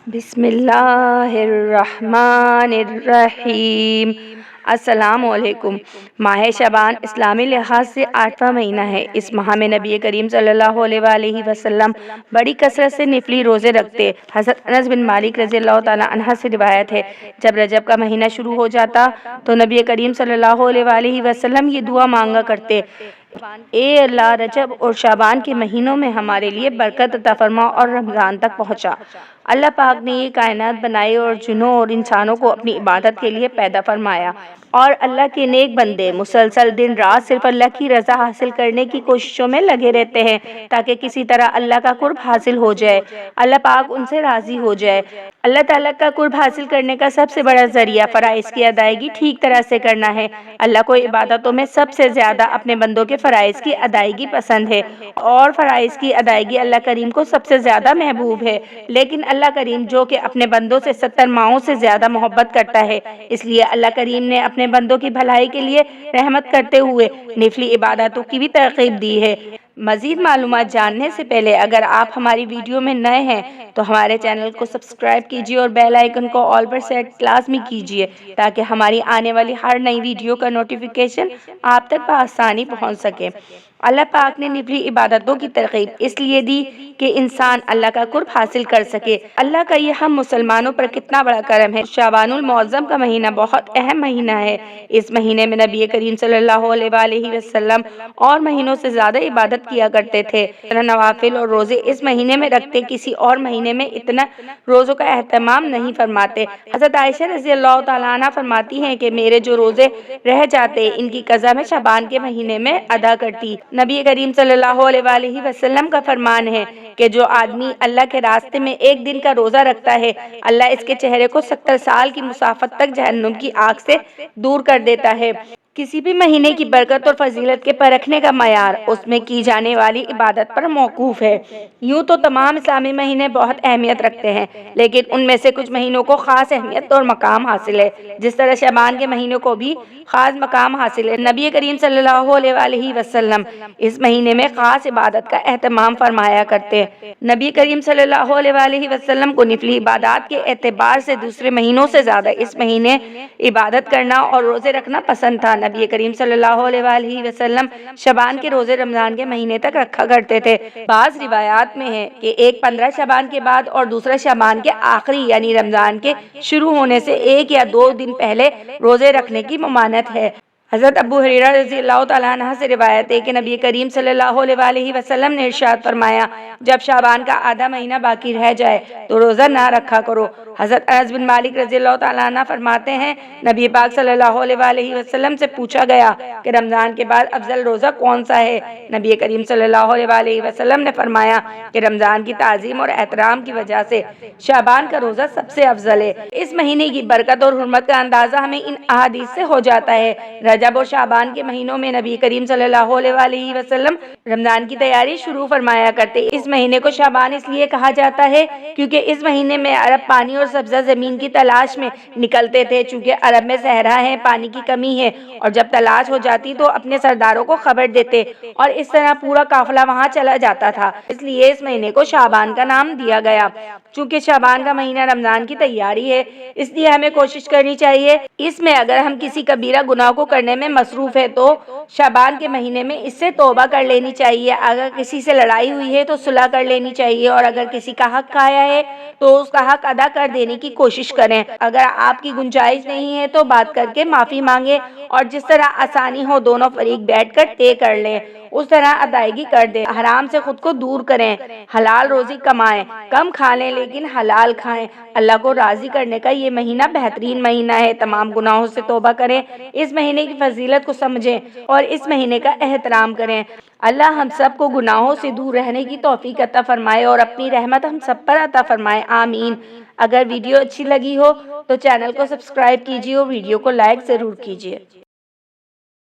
بسم اللہ الرحمن الرحیم۔ السلام علیکم۔ ماہ شعبان اسلامی لحاظ سے 8واں مہینہ ہے۔ اس ماہ میں نبی کریم صلی اللہ علیہ وآلہ وسلم بڑی کثرت سے نفلی روزے رکھتے۔ حضرت انس بن مالک رضی اللہ تعالیٰ عنہ سے روایت ہے، جب رجب کا مہینہ شروع ہو جاتا تو نبی کریم صلی اللہ علیہ وآلہ وسلم یہ دعا مانگا کرتے: اے اللہ، رجب اور شعبان کے مہینوں میں ہمارے لیے برکت عطا فرما اور رمضان تک پہنچا۔ اللہ پاک نے یہ کائنات بنائی اور جنوں اور انسانوں کو اپنی عبادت کے لیے پیدا فرمایا، اور اللہ کے نیک بندے مسلسل دن رات صرف اللہ کی رضا حاصل کرنے کی کوششوں میں لگے رہتے ہیں تاکہ کسی طرح اللہ کا قرب حاصل ہو جائے، اللہ پاک ان سے راضی ہو جائے۔ اللہ تعالیٰ کا قرب حاصل کرنے کا سب سے بڑا ذریعہ فرائض کی ادائیگی ٹھیک طرح سے کرنا ہے۔ اللہ کو عبادتوں میں سب سے زیادہ اپنے بندوں کے فرائض کی ادائیگی پسند ہے، اور فرائض کی ادائیگی اللہ کریم کو سب سے زیادہ محبوب ہے۔ لیکن اللہ کریم جو کہ اپنے بندوں سے 70 ماؤں سے زیادہ محبت کرتا ہے، اس لیے اللہ کریم نے اپنے بندوں کی بھلائی کے لیے رحمت کرتے ہوئے نفلی عبادتوں کی بھی ترغیب دی ہے۔ مزید معلومات جاننے سے پہلے اگر آپ ہماری ویڈیو میں نئے ہیں تو ہمارے چینل کو سبسکرائب کیجیے اور بیل آئیکن کو آل پر سیٹ لازمی کیجیے تاکہ ہماری آنے والی ہر نئی ویڈیو کا نوٹیفیکیشن آپ تک بآسانی پہنچ سکے۔ اللہ پاک نے نفلی عبادتوں کی ترغیب اس لیے دی کہ انسان اللہ کا قرب حاصل کر سکے۔ اللہ کا یہ ہم مسلمانوں پر کتنا بڑا کرم ہے۔ شعبان المعظم کا مہینہ بہت اہم مہینہ ہے۔ اس مہینے میں نبی کریم صلی اللہ علیہ وآلہ وسلم اور مہینوں سے زیادہ عبادت کیا کرتے تھے۔ نوافل اور روزے اس مہینے میں رکھتے، کسی اور مہینے میں اتنا روزوں کا اہتمام نہیں فرماتے۔ حضرت عائشہ رضی اللہ تعالیٰ عنہ فرماتی ہیں کہ میرے جو روزے رہ جاتے ان کی قضا میں شعبان کے مہینے میں ادا کرتی۔ نبی کریم صلی اللہ علیہ وآلہ وسلم کا فرمان ہے کہ جو آدمی اللہ کے راستے میں ایک دن کا روزہ رکھتا ہے، اللہ اس کے چہرے کو 70 سال کی مسافت تک جہنم کی آگ سے دور کر دیتا ہے۔ کسی بھی مہینے کی برکت اور فضیلت کے پرکھنے کا معیار اس میں کی جانے والی عبادت پر موقوف ہے۔ یوں تو تمام اسلامی مہینے بہت اہمیت رکھتے ہیں، لیکن ان میں سے کچھ مہینوں کو خاص اہمیت اور مقام حاصل ہے، جس طرح شعبان کے مہینے کو بھی خاص مقام حاصل ہے۔ نبی کریم صلی اللہ علیہ وآلہ وسلم اس مہینے میں خاص عبادت کا اہتمام فرمایا کرتے ہیں۔ نبی کریم صلی اللہ علیہ وآلہ وسلم کو نفلی عبادات کے اعتبار سے دوسرے مہینوں سے زیادہ اس مہینے عبادت کرنا اور روزے رکھنا پسند تھا۔ نبی کریم صلی اللہ علیہ وآلہ وسلم شعبان کے روزے رمضان کے مہینے تک رکھا کرتے تھے۔ بعض روایات میں ہے کہ ایک 15 شعبان کے بعد اور دوسرا شعبان کے آخری یعنی رمضان کے شروع ہونے سے 1 یا 2 دن پہلے روزے رکھنے کی ممانعت ہے۔ حضرت ابو ہریرہ رضی اللہ تعالیٰ عنہ سے روایت ہے کہ نبی کریم صلی اللہ علیہ وآلہ وسلم نے ارشاد فرمایا، جب شعبان کا آدھا مہینہ باقی رہ جائے تو روزہ نہ رکھا کرو۔ حضرت انس بن مالک رضی اللہ تعالیٰ عنہ فرماتے ہیں، نبی پاک صلی اللہ علیہ وآلہ وسلم سے پوچھا گیا کہ رمضان کے بعد افضل روزہ کون سا ہے؟ نبی کریم صلی اللہ علیہ وآلہ وسلم نے فرمایا کہ رمضان کی تعظیم اور احترام کی وجہ سے شعبان کا روزہ سب سے افضل ہے۔ اس مہینے کی برکت اور حرمت کا اندازہ ہمیں ان احادیث سے ہو جاتا ہے۔ رجب اور شعبان کے مہینوں میں نبی کریم صلی اللہ علیہ وآلہ وسلم رمضان کی تیاری شروع فرمایا کرتے۔ اس مہینے کو شعبان اس لیے کہا جاتا ہے کیونکہ اس مہینے میں عرب پانی اور سبزہ زمین کی تلاش میں نکلتے تھے، چونکہ عرب میں صحرا ہے، پانی کی کمی ہے، اور جب تلاش ہو جاتی تو اپنے سرداروں کو خبر دیتے اور اس طرح پورا قافلہ وہاں چلا جاتا تھا۔ اس لیے اس مہینے کو شعبان کا نام دیا گیا۔ چونکہ شعبان کا مہینہ رمضان کی تیاری ہے، اس لیے ہمیں کوشش کرنی چاہیے اس میں اگر ہم کسی کبیرہ گناہ کو کرنے میں مصروف ہے تو شعبان کے مہینے میں اس سے توبہ کر لینی چاہیے۔ اگر کسی سے لڑائی ہوئی ہے تو صلح کر لینی چاہیے، اور اگر کسی کا حق کھایا ہے تو اس کا حق ادا کر دینے کی کوشش کریں۔ اگر آپ کی گنجائش نہیں ہے تو بات کر کے معافی مانگیں، اور جس طرح آسانی ہو دونوں فریق بیٹھ کر طے کر لیں، اس طرح ادائیگی کر دیں۔ حرام سے خود کو دور کریں، حلال روزی کمائیں، کم کھا لیں لیکن حلال کھائیں۔ اللہ کو راضی کرنے کا یہ مہینہ بہترین مہینہ ہے۔ تمام گناہوں سے توبہ کریں، اس مہینے کی فضیلت کو سمجھیں اور اس مہینے کا احترام کریں۔ اللہ ہم سب کو گناہوں سے دور رہنے کی توفیق عطا فرمائے اور اپنی رحمت ہم سب پر عطا فرمائے، آمین۔ اگر ویڈیو اچھی لگی ہو تو چینل کو سبسکرائب کیجیے اور ویڈیو کو لائک ضرور کیجیے۔